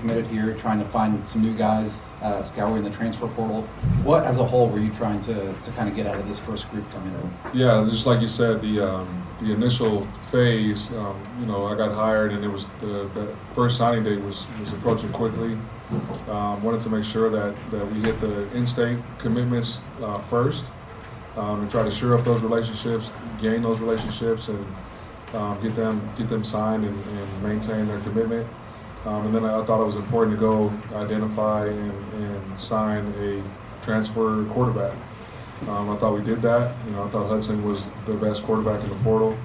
committed here, trying to find some new guys, scouring the transfer portal. What, as a whole, were you trying to kind of get out of this first group coming in? Yeah, just like you said, the initial phase, I got hired, and it was the first signing date was approaching quickly. Wanted to make sure that we hit the in-state commitments first, and try to shore up those relationships, gain those relationships, and get them signed and maintain their commitment. And then I thought it was important to go identify and sign a transfer quarterback. I thought we did that. I thought Hudson was the best quarterback in the portal,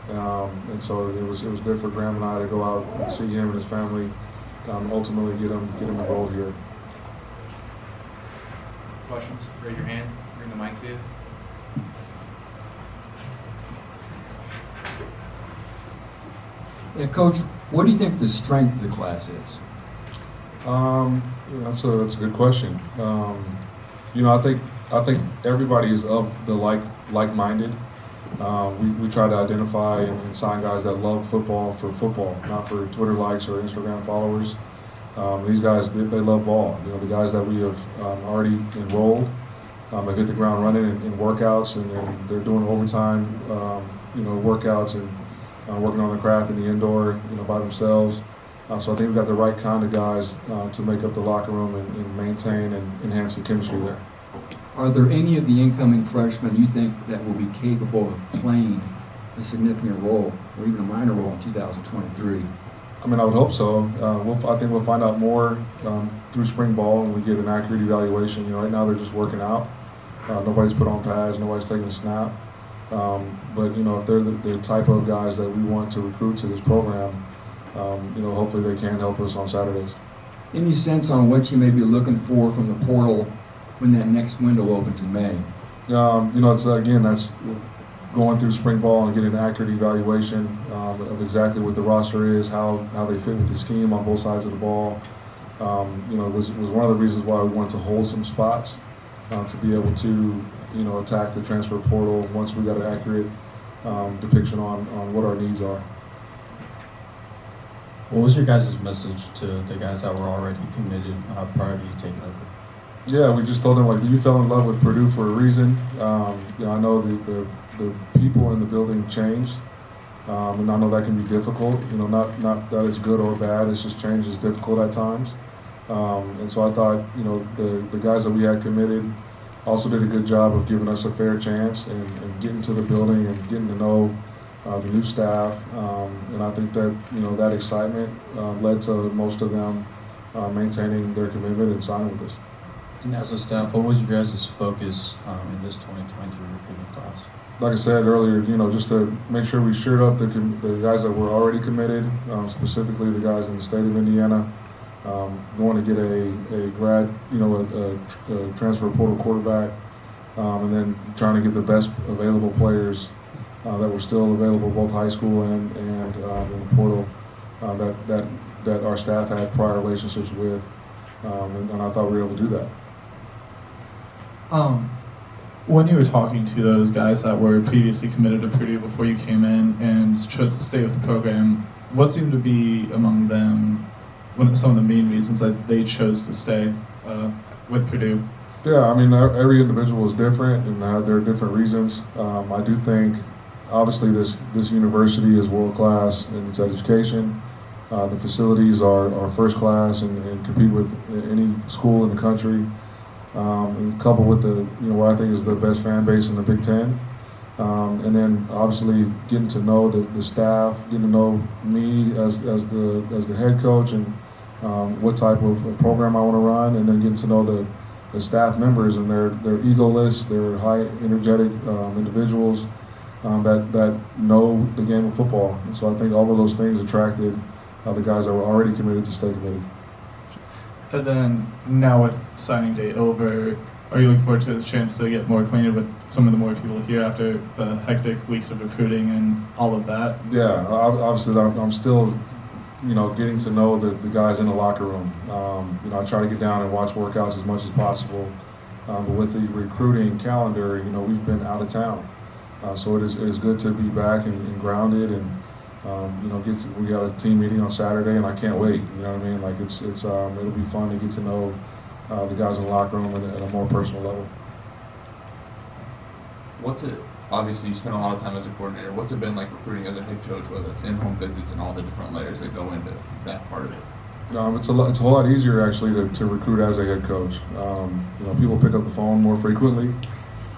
and so it was good for Graham and I to go out and see him and his family, ultimately get him enrolled here. Questions? Raise your hand. Bring the mic to you. Yeah, Coach, what do you think the strength of the class is? That's a good question. I think everybody is of the like-minded. We try to identify and sign guys that love football for football, not for Twitter likes or Instagram followers. These guys, they love ball. The guys that we have already enrolled have hit the ground running in workouts, and they're doing overtime, workouts and working on the craft in the indoor, by themselves. So I think we've got the right kind of guys to make up the locker room and maintain and enhance the chemistry there. Are there any of the incoming freshmen you think that will be capable of playing a significant role or even a minor role in 2023? I would hope so. I think we'll find out more through spring ball when we get an accurate evaluation. Right now they're just working out. Nobody's put on pads, nobody's taking a snap. But if they're the type of guys that we want to recruit to this program, hopefully they can help us on Saturdays. Any sense on what you may be looking for from the portal when that next window opens in May? That's going through spring ball and getting an accurate evaluation of exactly what the roster is, how they fit with the scheme on both sides of the ball. It was one of the reasons why we wanted to hold some spots to be able to attack the transfer portal once we got an accurate depiction on what our needs are. What was your guys' message to the guys that were already committed prior to you taking over? Yeah, we just told them, you fell in love with Purdue for a reason. I know the people in the building changed, and I know that can be difficult. Not that it's good or bad. It's just change is difficult at times. And so I thought, the guys that we had committed also did a good job of giving us a fair chance and getting to the building and getting to know the new staff. And I think that, that excitement led to most of them maintaining their commitment and signing with us. And as a staff, what was your guys' focus in this 2023 recruiting class? Like I said earlier, just to make sure we shored up the guys that were already committed, specifically the guys in the state of Indiana, going to get a grad, a transfer portal quarterback, and then trying to get the best available players that were still available, both high school and in the portal, that our staff had prior relationships with, and I thought we were able to do that. When you were talking to those guys that were previously committed to Purdue before you came in and chose to stay with the program, what seemed to be among them some of the main reasons that they chose to stay with Purdue? Yeah, every individual is different and have their different reasons. I do think, obviously, this university is world class in its education. The facilities are first class and compete with any school in the country. And coupled with what I think is the best fan base in the Big Ten. And then obviously getting to know the staff, getting to know me as the head coach and what type of program I want to run, and then getting to know the staff members and their egoless, they're high energetic individuals that know the game of football. And so I think all of those things attracted the guys that were already committed to stay committed. And then now with signing day over, are you looking forward to the chance to get more acquainted with some of the more people here after the hectic weeks of recruiting and all of that? Yeah, obviously I'm still, getting to know the guys in the locker room. I try to get down and watch workouts as much as possible. But with the recruiting calendar, we've been out of town. So it is good to be back and grounded and We got a team meeting on Saturday, and I can't wait. You know what I mean? Like it'll be fun to get to know the guys in the locker room at a more personal level. What's it? Obviously, you spend a lot of time as a coordinator. What's it been like recruiting as a head coach, whether it's in-home visits and all the different layers that go into that part of it? It's a whole lot easier actually to recruit as a head coach. People pick up the phone more frequently,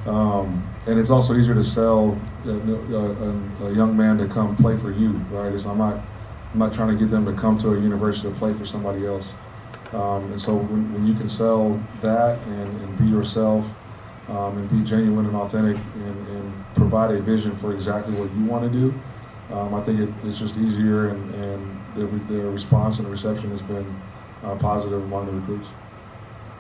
and it's also easier to sell a young man to come play for you, right? I'm not trying to get them to come to a university to play for somebody else. And so when you can sell that and be yourself and be genuine and authentic and provide a vision for exactly what you want to do, I think it's just easier, and the response and the reception has been positive among the recruits.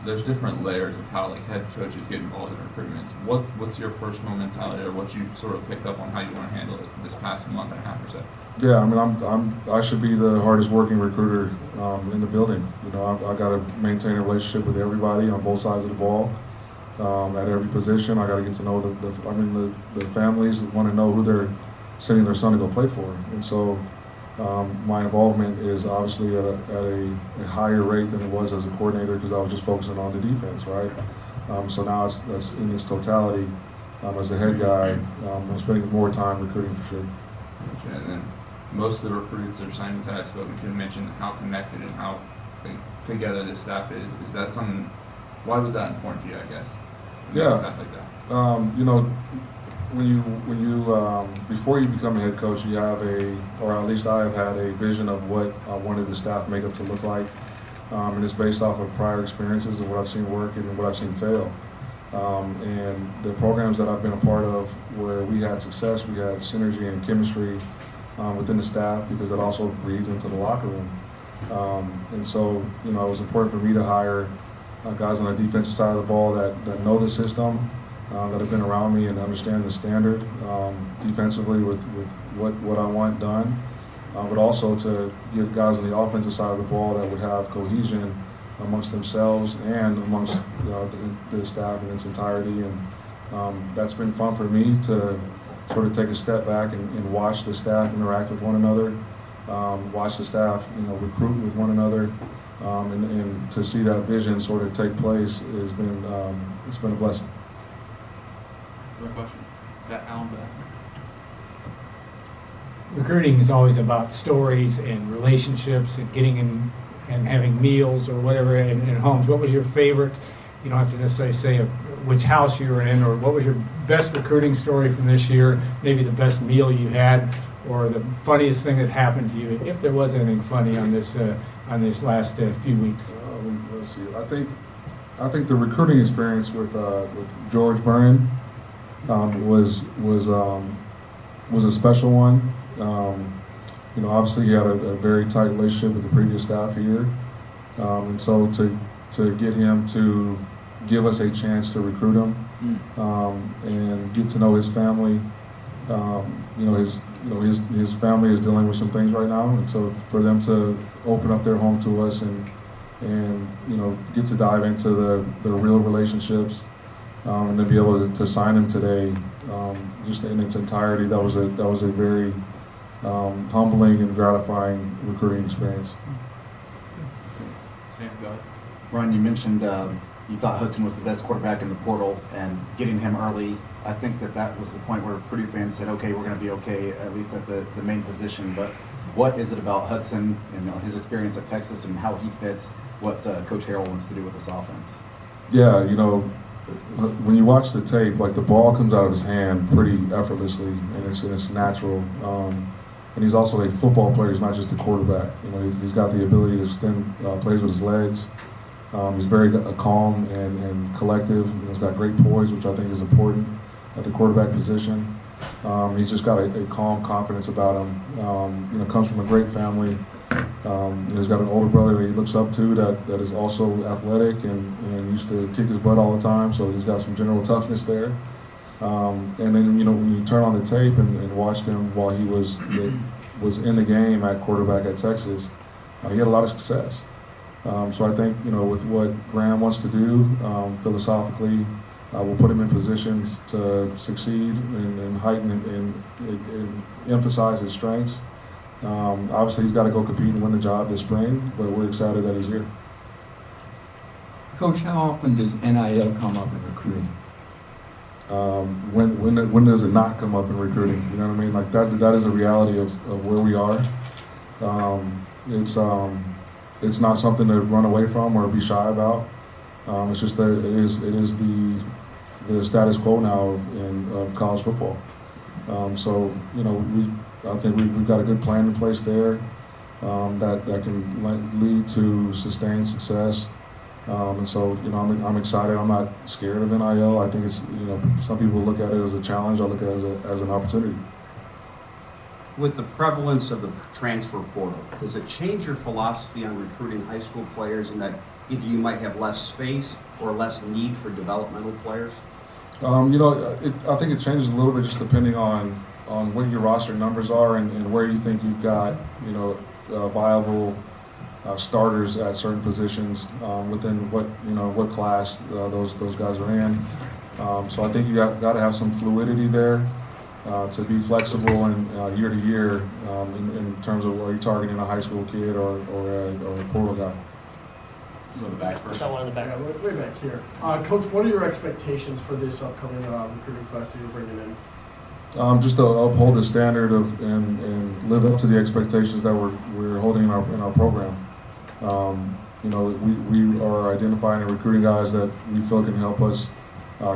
There's different layers of how like head coaches get involved in recruitment. What's your personal mentality, or what you sort of picked up on how you want to handle it this past month and a half or so? Yeah, I mean, I should be the hardest working recruiter in the building. I got to maintain a relationship with everybody on both sides of the ball. At every position, I got to get to know the families that want to know who they're sending their son to go play for, and so my involvement is obviously at a higher rate than it was as a coordinator, because I was just focusing on the defense, right? So now that's in its totality. As a head guy, I'm spending more time recruiting for sure. And then most of the recruits or signings that I've spoken to mention how connected and how together this staff is. Is that something? Why was that important to you, I guess? Yeah. Stuff like that. When you before you become a head coach, you have or at least I have had a vision of what I wanted the staff makeup to look like, and it's based off of prior experiences and what I've seen work and what I've seen fail. And the programs that I've been a part of where we had success, we had synergy and chemistry within the staff, because it also breeds into the locker room. And so, it was important for me to hire guys on the defensive side of the ball that know the system, that have been around me and understand the standard defensively with what I want done, but also to get guys on the offensive side of the ball that would have cohesion amongst themselves and amongst the staff in its entirety. And that's been fun for me to sort of take a step back and watch the staff interact with one another, watch the staff recruit with one another, and to see that vision sort of take place has been it's been a blessing. Other question? Alan Beck. Recruiting is always about stories and relationships and getting in and having meals or whatever in homes. What was your favorite? You don't have to necessarily say which house you were in, or what was your best recruiting story from this year, maybe the best meal you had, or the funniest thing that happened to you, if there was anything funny on this last few weeks. Let's see. I think the recruiting experience with George Byrne was a special one. Obviously he had a very tight relationship with the previous staff here, and so to get him to give us a chance to recruit him and get to know his family. His family is dealing with some things right now, and so for them to open up their home to us and get to dive into the real relationships, and to be able to sign him today, just in its entirety, that was a very humbling and gratifying recruiting experience. Sam, go ahead. Ron, you mentioned you thought Hudson was the best quarterback in the portal, and getting him early, I think that was the point where Purdue fans said, okay, we're going to be okay, at least at the main position. But what is it about Hudson and his experience at Texas and how he fits what Coach Harrell wants to do with this offense? Yeah, when you watch the tape, like the ball comes out of his hand pretty effortlessly, and it's natural. And he's also a football player. He's not just a quarterback. He's got the ability to extend plays with his legs. He's very calm and collective. He's got great poise, which I think is important at the quarterback position. He's just got a calm confidence about him. Comes from a great family. He's got an older brother that he looks up to that is also athletic and used to kick his butt all the time. So he's got some general toughness there. And then when you turn on the tape and watched him while he was in the game at quarterback at Texas, he had a lot of success. So I think with what Graham wants to do philosophically, we'll put him in positions to succeed and heighten and emphasize his strengths. Obviously, he's got to go compete and win the job this spring, but we're excited that he's here. Coach, how often does NIL come up in recruiting? When does it not come up in recruiting? You know what I mean? Like that is the reality of where we are. It's not something to run away from or be shy about. It's just that it is the status quo now of college football. So you know, I think we've got a good plan in place there that can lead to sustained success. And so, you know, I'm excited. I'm not scared of NIL. I think it's, you know, some people look at it as a challenge. I look at it as an opportunity. With the prevalence of the transfer portal, does it change your philosophy on recruiting high school players in that either you might have less space or less need for developmental players? You know, I think it changes a little bit just depending on what your roster numbers are and where you think you've got, you know, viable starters at certain positions within what class those guys are in. So I think you got to have some fluidity there to be flexible and year to year in terms of are you targeting a high school kid or a portal guy. Go to the back first. That one in the back. Yeah, way back here. Coach, what are your expectations for this upcoming recruiting class that you're bringing in? Just to uphold the standard of and live up to the expectations that we're holding in our program. You know, we are identifying and recruiting guys that we feel can help us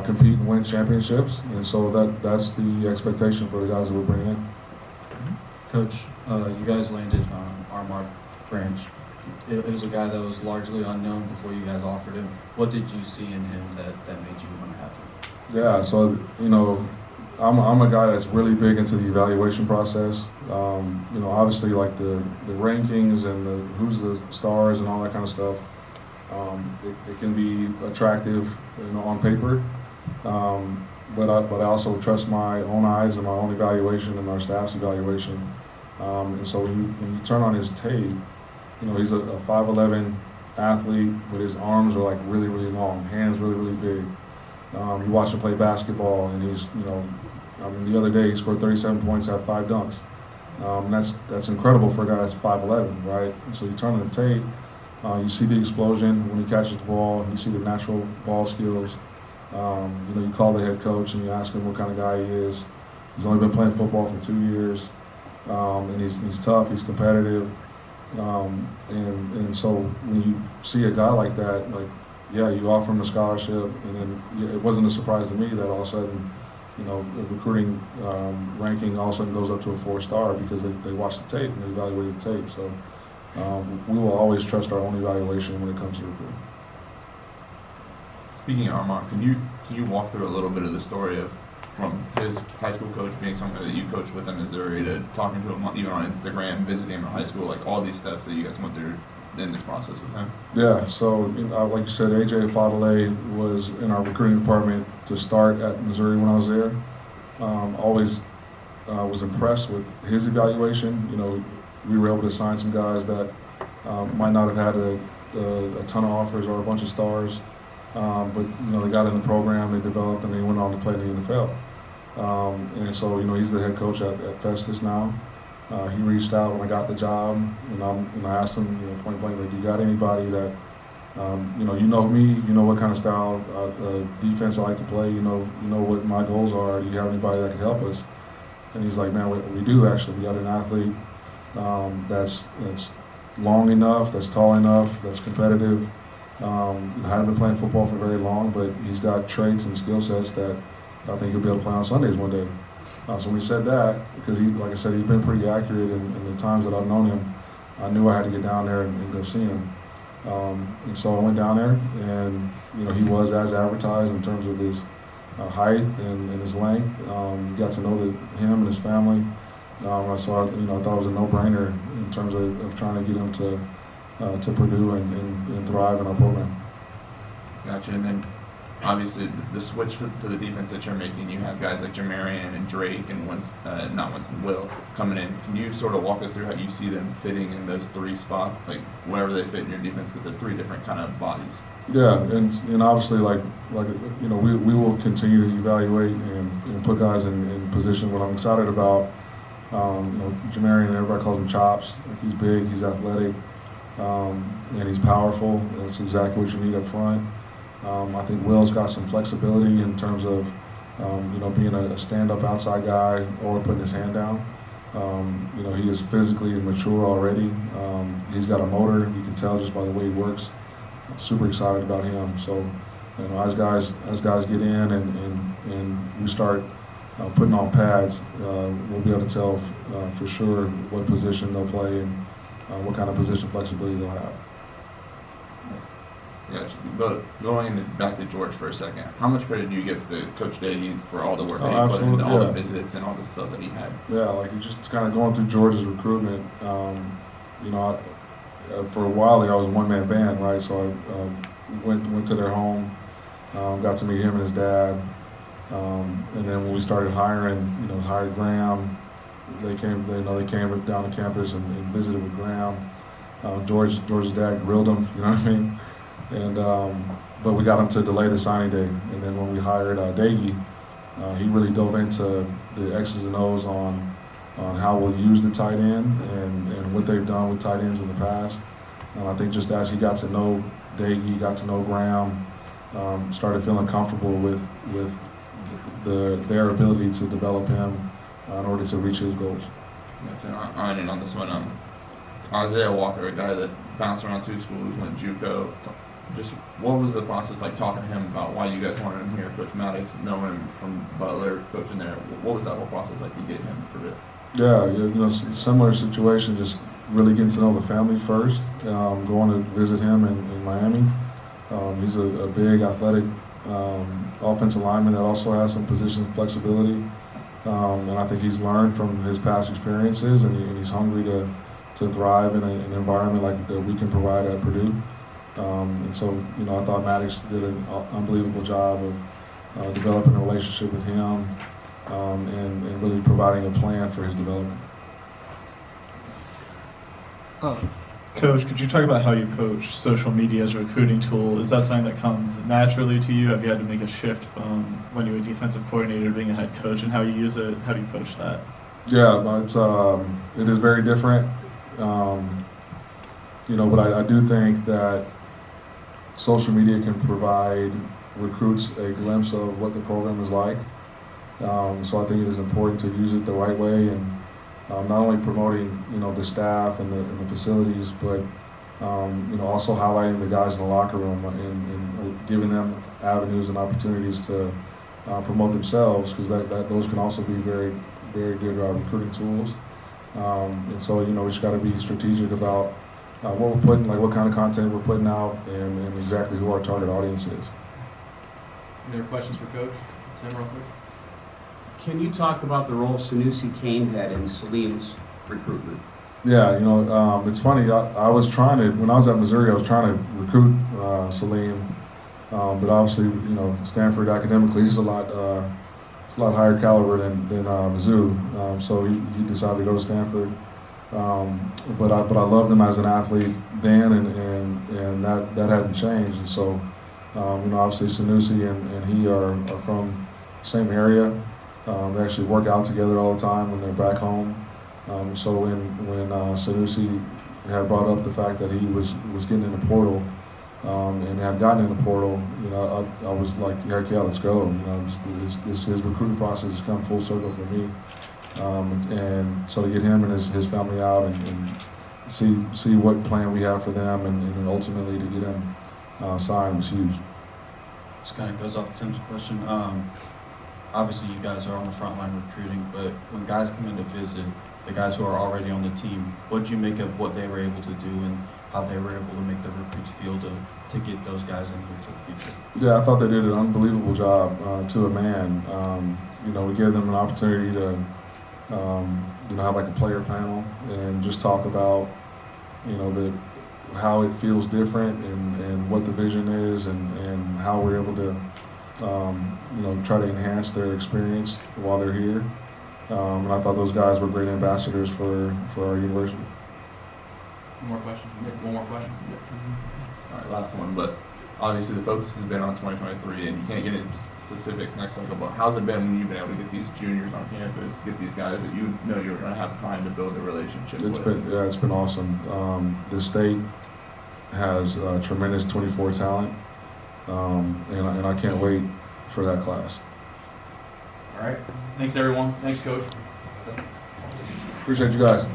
compete and win championships, and so that's the expectation for the guys that we're bringing in. Coach, you guys landed Armar Branch. It was a guy that was largely unknown before you guys offered him. What did you see in him that made you want to have him? Yeah, so you know, I'm a guy that's really big into the evaluation process. You know, obviously like the rankings and who's the stars and all that kind of stuff. It can be attractive, you know, on paper. But I also trust my own eyes and my own evaluation and our staff's evaluation. And so when you turn on his tape, you know, he's a 5'11" athlete, but his arms are like really, really long, hands really, really big. You watch him play basketball, and he's, you know, I mean, the other day he scored 37 points, had 5 dunks. And that's incredible for a guy that's 5'11", right? And so you turn on the tape, you see the explosion when he catches the ball, you see the natural ball skills. You know, you call the head coach and you ask him what kind of guy he is. He's only been playing football for 2 years, and he's tough, he's competitive. And so when you see a guy like that, like, yeah, you offer him a scholarship, and then it wasn't a surprise to me that all of a sudden, you know, the recruiting ranking all of a sudden goes up to a 4-star because they watched the tape and they evaluated the tape. So we will always trust our own evaluation when it comes to recruiting. Speaking of Armar, can you walk through a little bit of the story of from his high school coach being someone that you coached with in Missouri to talking to him even on Instagram, visiting him in high school, like all these steps that you guys went through in this process with him? Yeah, so like you said, AJ Fadale was in our recruiting department to start at Missouri when I was there. Always was impressed with his evaluation. You know, we were able to sign some guys that might not have had a ton of offers or a bunch of stars, but you know, they got in the program, they developed, and they went on to play in the NFL. And so, you know, he's the head coach at Festus now. He reached out when I got the job, and I asked him, you know, point blank, like, you got anybody that, you know me, you know what kind of style defense I like to play, you know what my goals are. Do you have anybody that can help us? And he's like, man, we do actually. We got an athlete that's long enough, that's tall enough, that's competitive. Hadn't been playing football for very long, but he's got traits and skill sets that I think he'll be able to play on Sundays one day. So when he said that, because he, like I said, he's been pretty accurate in the times that I've known him, I knew I had to get down there and go see him. And so I went down there, and you know, he was as advertised in terms of his height and his length. Got to know him and his family. So I thought it was a no-brainer in terms of trying to get him to Purdue and thrive in our program. Gotcha. And then obviously the switch to the defense that you're making, you have guys like Jamarian and Drake and Will coming in. Can you sort of walk us through how you see them fitting in those 3 spots, like wherever they fit in your defense, because they're 3 different kind of bodies? Yeah, and obviously like you know, we will continue to evaluate and put guys in position. What I'm excited about Jamarian, everybody calls him Chops. Like, he's big, he's athletic, and he's powerful. That's exactly what you need up front. I think Will's got some flexibility in terms of, being a stand-up outside guy or putting his hand down. He is physically mature already. He's got a motor. You can tell just by the way he works. I'm super excited about him. So, as guys get in and we start putting on pads, we'll be able to tell for sure what position they'll play and what kind of position flexibility they'll have. Gotcha. But going back to George for a second, how much credit do you give to Coach Day for all the work that he put into all the visits and all the stuff that he had? Yeah, like just kind of going through George's recruitment. For a while there, I was a one-man band, right? So I went to their home, got to meet him and his dad, and then when we started hiring, hired Graham. They came down to campus and visited with Graham. George's dad grilled him, you know what I mean? And but we got him to delay the signing day, and then when we hired Daggy, he really dove into the X's and O's on how we'll use the tight end and what they've done with tight ends in the past. And I think just as he got to know Daggy, got to know Graham, started feeling comfortable with their ability to develop him in order to reach his goals. On this one, Isaiah Walker, a guy that bounced around 2 schools, went JUCO. Just what was the process like talking to him about why you guys wanted him here? Coach Maddox, knowing him from Butler, coaching there, what was that whole process like to get him for it? Yeah, similar situation, just really getting to know the family first, going to visit him in Miami. He's a big, athletic offensive lineman that also has some position flexibility. And I think he's learned from his past experiences, and he's hungry to thrive in an environment like that we can provide at Purdue. And so, I thought Maddox did an unbelievable job of developing a relationship with him and really providing a plan for his development. Coach, could you talk about how you coach social media as a recruiting tool? Is that something that comes naturally to you? Have you had to make a shift from when you were a defensive coordinator to being a head coach, and how you use it? How do you coach that? Yeah, it is very different. But I do think that social media can provide recruits a glimpse of what the program is like. So I think it is important to use it the right way, and not only promoting the staff and the facilities, but also highlighting the guys in the locker room and giving them avenues and opportunities to promote themselves, because those can also be very, very good recruiting tools. And so we just got to be strategic about what we're putting, like what kind of content we're putting out, and exactly who our target audience is. Any other questions for Coach? Tim, real quick. Can you talk about the role Sanusi Kane had in Salim's recruitment? Yeah, it's funny. I was trying to, when I was at Missouri, I was trying to recruit Salim, but obviously, Stanford academically is a lot higher caliber than Mizzou. So he decided to go to Stanford. But I loved him as an athlete then, and that hadn't changed. And so, obviously Sanusi and he are from the same area. They actually work out together all the time when they're back home. So when Sanusi had brought up the fact that he was getting in the portal, and had gotten in the portal, I was like, heck yeah, let's go. His recruiting process has come full circle for me. And so to get him and his family out and see what plan we have for them, and ultimately to get him signed was huge. This kind of goes off Tim's question. Obviously, you guys are on the front line recruiting, but when guys come in to visit, the guys who are already on the team, what did you make of what they were able to do and how they were able to make the recruits feel to get those guys in here for the future? Yeah, I thought they did an unbelievable job to a man. We gave them an opportunity to have like a player panel and just talk about how it feels different and what the vision is and how we're able to try to enhance their experience while they're here. And I thought those guys were great ambassadors for our university. One more question. Nick, one more question. All right, last one. But obviously the focus has been on 2023, and you can't get into specifics next cycle, but how's it been when you've been able to get these juniors on campus, get these guys that you know you're going to have time to build a relationship with? It's been awesome. The state has tremendous 24 talent, and I can't wait for that class. All right. Thanks, everyone. Thanks, Coach. Appreciate you guys.